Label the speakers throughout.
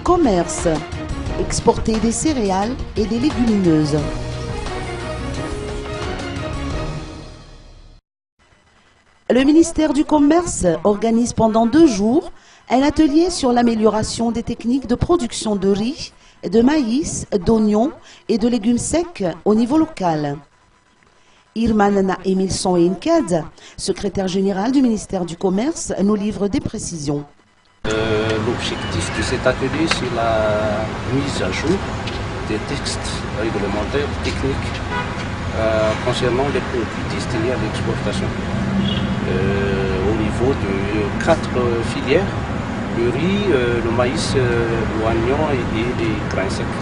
Speaker 1: commerce, exporter des céréales et des légumineuses. Le ministère du Commerce organise pendant 2 jours un atelier sur l'amélioration des techniques de production de riz, de maïs, d'oignons et de légumes secs au niveau local. Irman Emilson Inkad, secrétaire général du ministère du Commerce, nous livre des précisions.
Speaker 2: L'objectif de cet atelier, c'est la mise à jour des textes réglementaires techniques concernant les produits destinés à l'exportation au niveau de 4 filières, le riz, le maïs, l'oignon et les grains secs.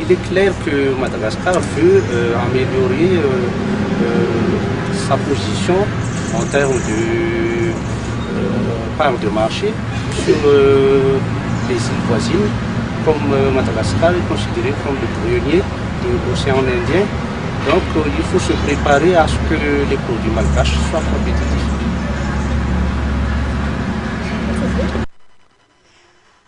Speaker 2: Il est clair que Madagascar veut améliorer sa position en termes de part de marché sur les îles voisines, comme Madagascar est considéré comme le pionnier de l'océan Indien. Donc il faut se préparer à ce que les produits malgaches soient compétitifs.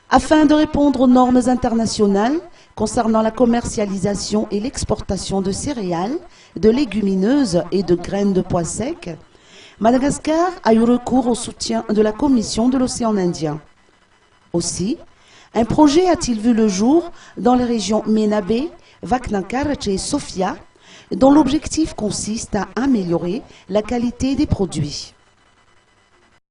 Speaker 1: Afin de répondre aux normes internationales concernant la commercialisation et l'exportation de céréales, de légumineuses et de graines de pois secs, Madagascar a eu recours au soutien de la Commission de l'océan Indien. Aussi, un projet a-t-il vu le jour dans les régions Menabe, Vaknakarache et Sofia, dont l'objectif consiste à améliorer la qualité des produits.